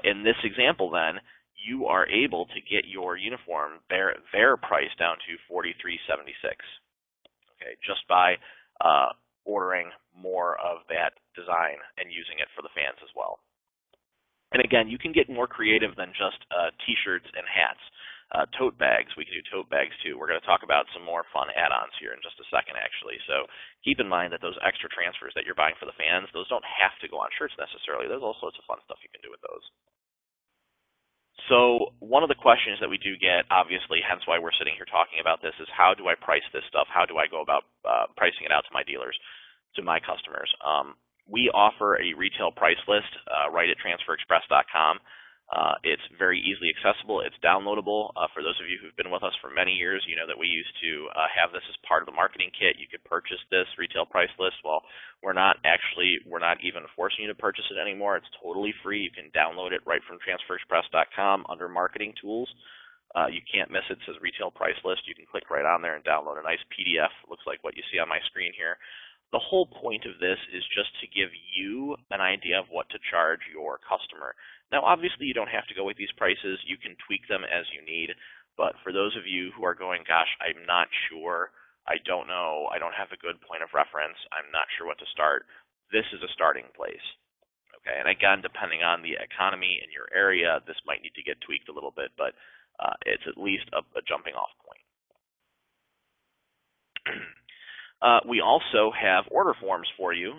Speaker 1: in this example then, you are able to get your uniform, their price down to $43.76. Okay, just by ordering more of that design and using it for the fans as well. And again, you can get more creative than just t-shirts and hats. Tote bags, we can do tote bags too. We're going to talk about some more fun add-ons here in just a second, actually. So keep in mind that those extra transfers that you're buying for the fans, those don't have to go on shirts necessarily. There's all sorts of fun stuff you can do with those. So one of the questions that we do get, obviously, hence why we're sitting here talking about this, is how do I price this stuff? How do I go about pricing it out to my dealers, to my customers? We offer a retail price list right at transferexpress.com. It's very easily accessible. It's downloadable. For those of you who've been with us for many years, you know that we used to have this as part of the marketing kit. You could purchase this retail price list. Well, we're not even forcing you to purchase it anymore. It's totally free. You can download it right from transferexpress.com under marketing tools. You can't miss it. It says retail price list. You can click right on there and download a nice PDF. It looks like what you see on my screen here. The whole point of this is just to give you an idea of what to charge your customer. Now, obviously, you don't have to go with these prices. You can tweak them as you need. But for those of you who are going, gosh, I'm not sure, I don't know, I don't have a good point of reference, I'm not sure what to start, this is a starting place. Okay, and again, depending on the economy in your area, this might need to get tweaked a little bit, but it's at least a jumping off point. We also have order forms for you.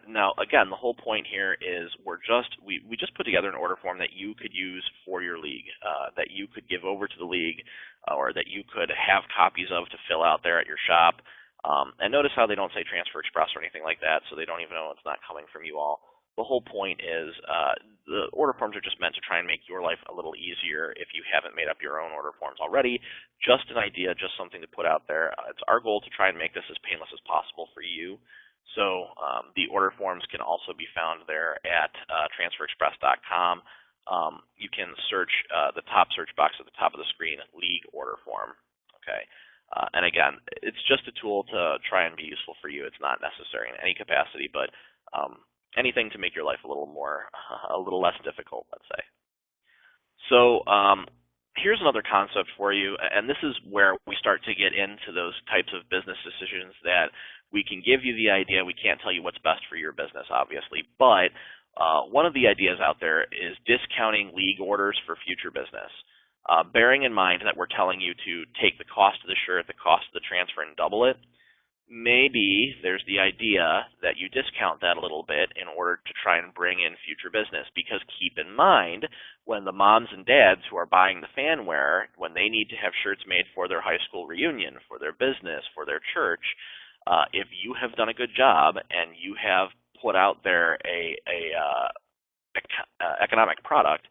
Speaker 1: Now, again, the whole point here is we just put together an order form that you could use for your league, that you could give over to the league, or that you could have copies of to fill out there at your shop. And notice how they don't say Transfer Express or anything like that, so they don't even know it's not coming from you all. The whole point is the order forms are just meant to try and make your life a little easier if you haven't made up your own order forms already. Just an idea, just something to put out there. It's our goal to try and make this as painless as possible for you. So the order forms can also be found there at transferexpress.com. You can search the top search box at the top of the screen, League Order Form. Okay. And again, it's just a tool to try and be useful for you. It's not necessary in any capacity, but anything to make your life a little less difficult, let's say. So here's another concept for you, and this is where we start to get into those types of business decisions that we can give you the idea. We can't tell you what's best for your business, obviously, but one of the ideas out there is discounting league orders for future business. Bearing in mind that we're telling you to take the cost of the shirt, the cost of the transfer, and double it, maybe there's the idea that you discount that a little bit in order to try and bring in future business. Because keep in mind, when the moms and dads who are buying the fan wear, when they need to have shirts made for their high school reunion, for their business, for their church, if you have done a good job and you have put out there a economic product,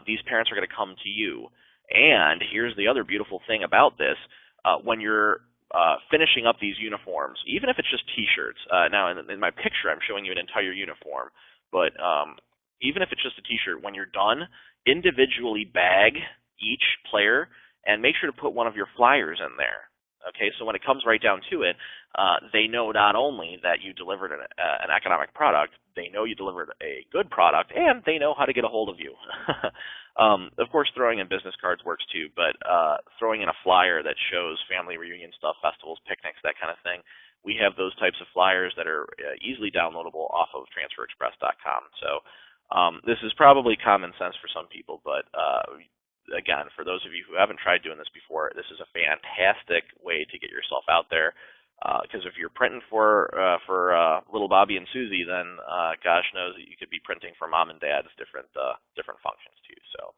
Speaker 1: these parents are going to come to you. And here's the other beautiful thing about this. When you're finishing up these uniforms, even if it's just T-shirts. Now, in my picture, I'm showing you an entire uniform, but even if it's just a T-shirt, when you're done, individually bag each player and make sure to put one of your flyers in there. Okay, so when it comes right down to it, they know not only that you delivered an economic product, they know you delivered a good product, and they know how to get a hold of you. Of course, throwing in business cards works too, but throwing in a flyer that shows family reunion stuff, festivals, picnics, that kind of thing, we have those types of flyers that are easily downloadable off of transferexpress.com. So this is probably common sense for some people, but again, for those of you who haven't tried doing this before, this is a fantastic way to get yourself out there. Because if you're printing for little Bobby and Susie, then gosh knows that you could be printing for mom and dad's different functions too. So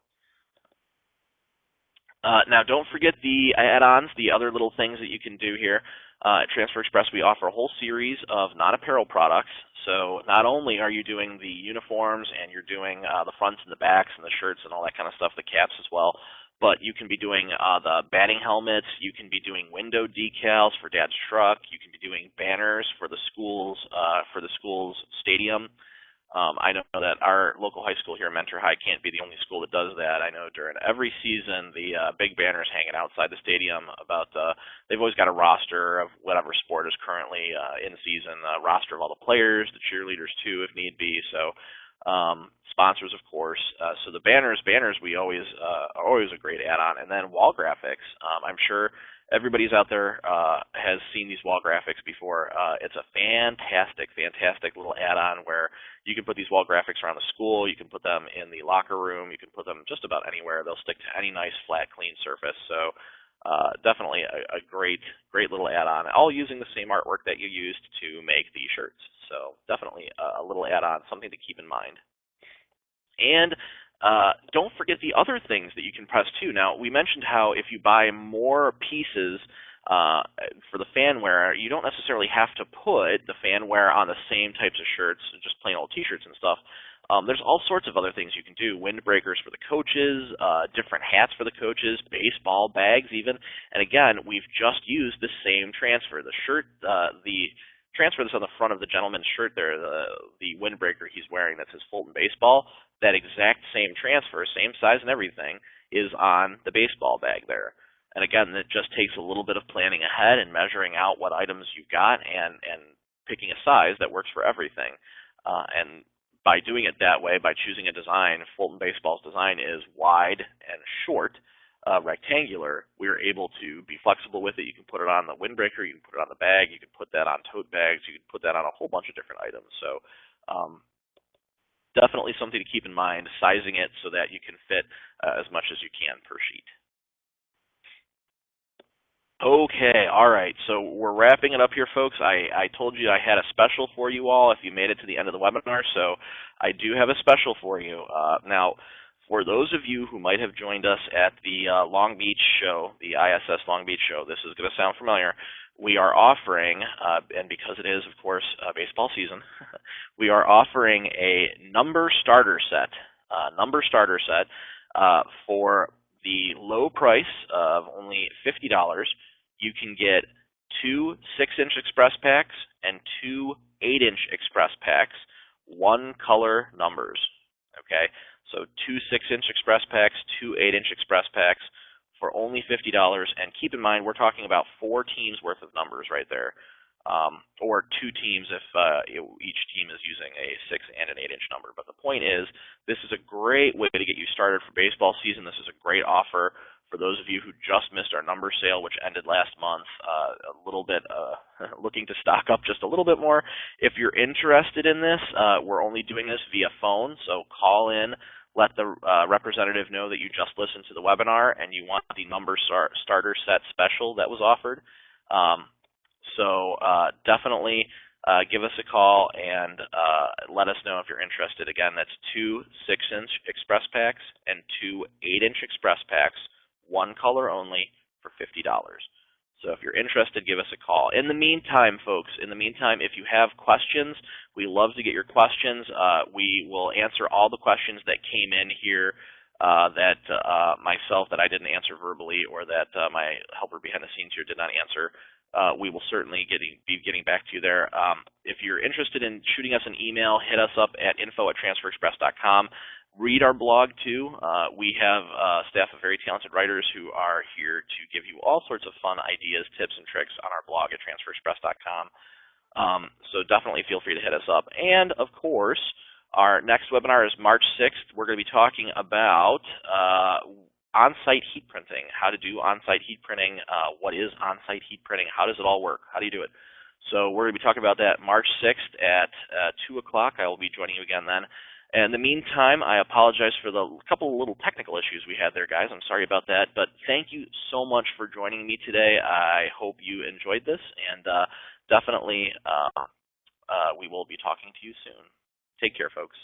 Speaker 1: now, don't forget the add-ons, the other little things that you can do here. At Transfer Express, we offer a whole series of non-apparel products. So not only are you doing the uniforms and you're doing the fronts and the backs and the shirts and all that kind of stuff, the caps as well, but you can be doing the batting helmets, you can be doing window decals for Dad's truck, you can be doing banners for the school's stadium. I know that our local high school here, Mentor High, can't be the only school that does that. I know during every season, the big banners hanging outside the stadium about they've always got a roster of whatever sport is currently in season, a roster of all the players, the cheerleaders too, if need be. So sponsors, of course. So the banners we always are always a great add-on. And then wall graphics. I'm sure everybody's out there has seen these wall graphics before. It's a fantastic little add-on where you can put these wall graphics around the school. You can put them in the locker room. You can put them just about anywhere. They'll stick to any nice, flat, clean surface. So definitely a great little add-on, all using the same artwork that you used to make the shirts. So definitely a little add-on, something to keep in mind. And don't forget the other things that you can press too. Now, we mentioned how if you buy more pieces for the fanwear, you don't necessarily have to put the fanwear on the same types of shirts, just plain old T-shirts and stuff. There's all sorts of other things you can do. Windbreakers for the coaches, different hats for the coaches, baseball bags even. And again, we've just used the same transfer. The shirt, the transfer that's on the front of the gentleman's shirt there, the windbreaker he's wearing that says Fulton Baseball, that exact same transfer, same size and everything, is on the baseball bag there. And again, it just takes a little bit of planning ahead and measuring out what items you've got and picking a size that works for everything. And by doing it that way, by choosing a design, Fulton Baseball's design is wide and short, rectangular. We're able to be flexible with it. You can put it on the windbreaker, you can put it on the bag, you can put that on tote bags, you can put that on a whole bunch of different items. So definitely something to keep in mind, sizing it so that you can fit as much as you can per sheet. Okay, all right, so we're wrapping it up here, folks. I told you I had a special for you all if you made it to the end of the webinar, so I do have a special for you. Now, for those of you who might have joined us at the Long Beach show, the ISS Long Beach show, this is going to sound familiar. We are offering, and because it is, of course, baseball season, we are offering a number starter set for the low price of only $50. You can get 2 6-inch express packs and 2 8-inch express packs, one color numbers. Okay, so 2 6-inch express packs, 2 8-inch express packs for only $50. And keep in mind, we're talking about 4 teams worth of numbers right there, or 2 teams if each team is using a 6 and an 8-inch number. But the point is, this is a great way to get you started for baseball season. This is a great offer for those of you who just missed our number sale, which ended last month. A little bit looking to stock up just a little bit more. If you're interested in this, we're only doing this via phone, so call in. Let the representative know that you just listened to the webinar and you want the number starter set special that was offered. So definitely give us a call and let us know if you're interested. Again, that's 2 6-inch express packs and 2 8-inch express packs, one color only, for $50. So if you're interested, give us a call. In the meantime, folks, if you have questions, we love to get your questions. We will answer all the questions that came in here that myself that I didn't answer verbally or that my helper behind the scenes here did not answer. we will certainly be getting back to you there. If you're interested in shooting us an email, hit us up at info@transferexpress.com. Read our blog too. We have a staff of very talented writers who are here to give you all sorts of fun ideas, tips, and tricks on our blog at transferexpress.com. So definitely feel free to hit us up. And of course, our next webinar is March 6th. We're going to be talking about on-site heat printing, how to do on-site heat printing, what is on-site heat printing, how does it all work, how do you do it. So we're going to be talking about that March 6th at 2 o'clock. I will be joining you again then. In the meantime, I apologize for the couple of little technical issues we had there, guys. I'm sorry about that, but thank you so much for joining me today. I hope you enjoyed this, and definitely we will be talking to you soon. Take care, folks.